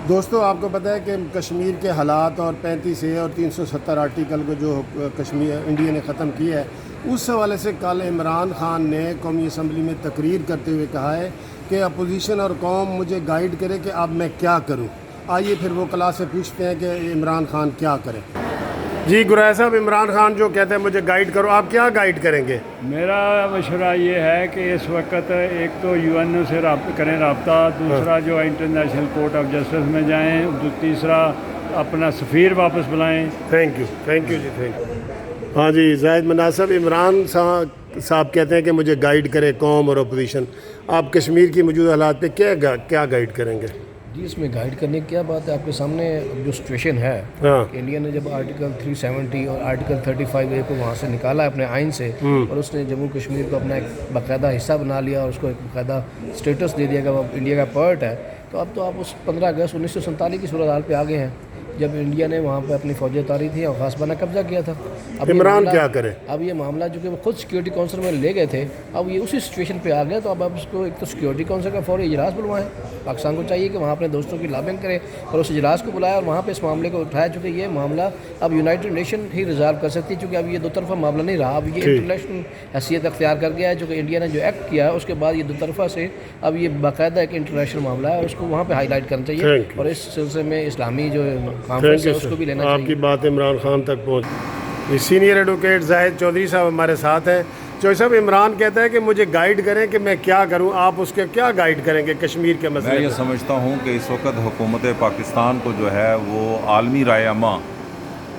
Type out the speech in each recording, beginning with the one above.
دوستو آپ کو پتہ ہے کہ کشمیر کے حالات اور 35A اور 370 آرٹیکل کو جو کشمیر انڈیا نے ختم کیا ہے، اس حوالے سے کل عمران خان نے قومی اسمبلی میں تقریر کرتے ہوئے کہا ہے کہ اپوزیشن اور قوم مجھے گائیڈ کرے کہ اب میں کیا کروں۔ آئیے پھر وہ کلاس سے پوچھتے ہیں کہ عمران خان کیا کرے۔ جی گرائے صاحب، عمران خان جو کہتے ہیں مجھے گائیڈ کرو، آپ کیا گائیڈ کریں گے؟ میرا مشورہ یہ ہے کہ اس وقت ایک تو UN سے کریں رابطہ، دوسرا جو انٹرنیشنل کورٹ آف جسٹس میں جائیں، تیسرا اپنا سفیر واپس بلائیں۔ تھینک یو جی، تھینک یو۔ ہاں جی زاہد مناسب، عمران صاحب کہتے ہیں کہ مجھے گائیڈ کرے قوم اور اپوزیشن، آپ کشمیر کی موجودہ حالات پہ کیا گائیڈ کریں گے؟ جی اس میں گائیڈ کرنے کی کیا بات ہے، آپ کہ جو سچویشن ہے کہ انڈیا نے جب آرٹیکل 370 اور آرٹیکل 35A کو وہاں سے نکالا اپنے آئین سے، اور اس نے جموں کشمیر کو اپنا ایک باقاعدہ حصہ بنا لیا اور اس کو ایک باقاعدہ اسٹیٹس دے دیا کہ وہ انڈیا کا پارٹ ہے، تو اب تو آپ اس 15 اگست 1947 کی صورتحال پہ آگے ہیں جب انڈیا نے وہاں پہ اپنی فوجیں اتاری تھیں اور غاصبانہ قبضہ کیا تھا۔ اب عمران کیا کرے؟ اب یہ معاملہ جو کہ وہ خود سیکورٹی کونسل میں لے گئے تھے، اب یہ اسی سچویشن پہ آ گیا، تو اب اس کو ایک تو سیکورٹی کونسل کا فوری اجلاس بلوائیں۔ پاکستان کو چاہیے کہ وہاں اپنے دوستوں کی لابنگ کرے اور اس اجلاس کو بلایا اور وہاں پہ اس معاملے کو اٹھایا، چونکہ یہ معاملہ اب یونائٹڈ نیشن ہی ریزالو کر سکتی ہے، چونکہ اب یہ دو طرفہ معاملہ نہیں رہا، اب یہ انٹرنیشنل حیثیت اختیار کر گیا ہے، چونکہ انڈیا نے جو ایکٹ کیا ہے اس کے بعد یہ دو طرفہ سے اب یہ باقاعدہ ایک انٹرنیشنل معاملہ ہے، اس کو وہاں پہ ہائی لائٹ کرنا چاہیے، اور اس سلسلے میں اسلامی جو کانفرنس ہے اس کو بھی لینا چاہیے۔ آپ کی بات عمران خان تک پہنچ۔ سینئر ایڈوکیٹ زاہد چودھری صاحب ہمارے ساتھ ہیں۔ چودھری صاحب، عمران کہتا ہے کہ مجھے گائیڈ کریں کہ میں کیا کروں، آپ اس کے کیا گائیڈ کریں گے کشمیر کے مسئلے؟ میں یہ سمجھتا ہوں کہ اس وقت حکومت پاکستان کو جو ہے وہ عالمی رائے عامہ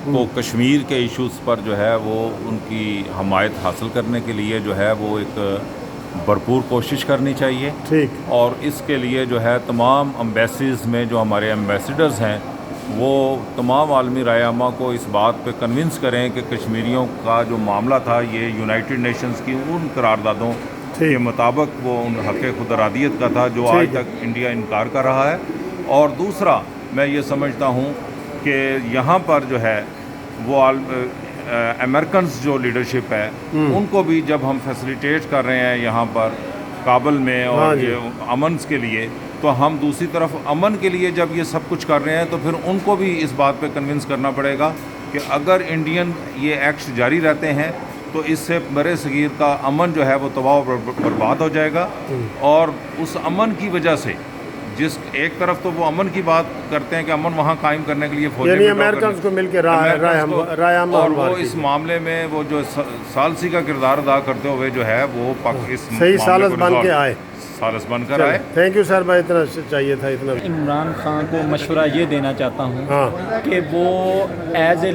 کو کشمیر کے ایشوز پر جو ہے وہ ان کی حمایت حاصل کرنے کے لیے جو ہے وہ ایک بھرپور کوشش کرنی چاہیے، ٹھیک، اور اس کے لیے جو ہے تمام امبیسیز میں جو ہمارے امبیسیڈرز ہیں وہ تمام عالمی رائے عامہ کو اس بات پہ کنونس کریں کہ کشمیریوں کا جو معاملہ تھا یہ یونائٹڈ نیشنز کی ان قراردادوں کے مطابق وہ ان حق خود ارادیت کا تھا جو آج تک انڈیا انکار کر رہا ہے۔ اور دوسرا میں یہ سمجھتا ہوں کہ یہاں پر جو ہے وہ امریکنز جو لیڈرشپ ہے ان کو بھی جب ہم فیسیلیٹیٹ کر رہے ہیں یہاں پر کابل میں اور یہ امنس کے لیے، تو ہم دوسری طرف امن کے لیے جب یہ سب کچھ کر رہے ہیں تو پھر ان کو بھی اس بات پہ کنونس کرنا پڑے گا کہ اگر انڈین یہ ایکٹس جاری رہتے ہیں تو اس سے بر صغیر کا امن جو ہے وہ تباہ و برباد ہو جائے گا، اور اس امن کی وجہ سے جس ایک طرف تو وہ امن کی بات کرتے ہیں کہ امن وہاں قائم کرنے کے لیے یعنی امریکنز کو مل کے رائے عامہ، اور وہ اس معاملے میں وہ جو ثالثی کا کردار ادا کرتے ہوئے جو ہے وہ صحیح ثالث بن کے آئے، ثالث بن کر آئے۔ تھینک یو سر بھائی، اتنا چاہیے تھا اتنا۔ عمران خان کو مشورہ یہ دینا چاہتا ہوں کہ وہ ایز اے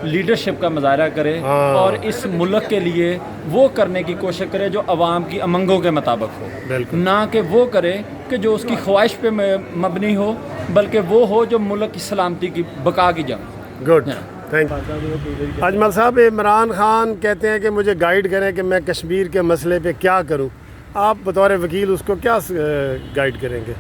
لیڈرشپ کا مظاہرہ کرے اور اس ملک کے لیے وہ کرنے کی کوشش کرے جو عوام کی امنگوں کے مطابق ہو، نہ کہ وہ کرے کہ جو اس کی خواہش پہ مبنی ہو، بلکہ وہ ہو جو ملک کی سلامتی کی بقا کی جنگ۔ Good, thank you. اجمل صاحب، عمران خان کہتے ہیں کہ مجھے گائیڈ کریں کہ میں کشمیر کے مسئلے پہ کیا کروں، آپ بطور وکیل اس کو کیا گائیڈ کریں گے؟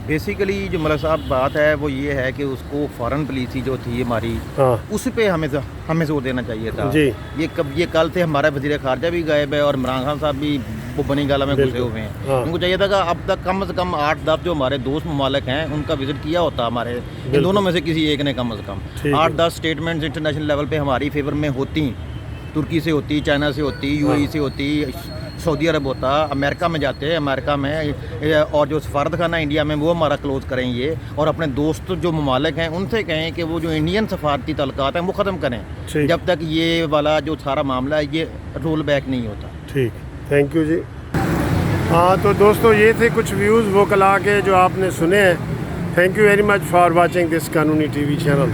بیسیکلی جو ملک صاحب بات ہے وہ یہ ہے کہ اس کو فارن پالیسی جو تھی ہماری اس پہ ہمیں زور دینا چاہیے تھا۔ یہ کل سے ہمارا وزیر خارجہ بھی غائب ہے اور عمران خان صاحب بھی وہ بنی گالا میں گھسے ہوئے ہیں، ان کو چاہیے تھا کہ اب تک کم از کم 8-10 جو ہمارے دوست ممالک ہیں ان کا وزٹ کیا ہوتا، ہمارے ان دونوں میں سے کسی ایک نے کم از کم 8-10 اسٹیٹمنٹس انٹرنیشنل لیول پہ ہماری فیور میں ہوتی، ترکی سے ہوتی، چائنا سے ہوتی، UAE سے ہوتی، سعودی عرب ہوتا، امریکہ میں جاتے ہیں، امریکہ میں اور جو سفارت خانہ انڈیا میں وہ ہمارا کلوز کریں یہ، اور اپنے دوست جو ممالک ہیں ان سے کہیں کہ وہ جو انڈین سفارتی تعلقات ہیں وہ ختم کریں جب تک یہ والا جو سارا معاملہ ہے یہ رول بیک نہیں ہوتا۔ ٹھیک، تھینک یو جی۔ ہاں تو دوستو یہ تھے کچھ ویوز وکلا کے جو آپ نے سنے ہیں۔ Thank you very much for watching this قانونی TV چینل۔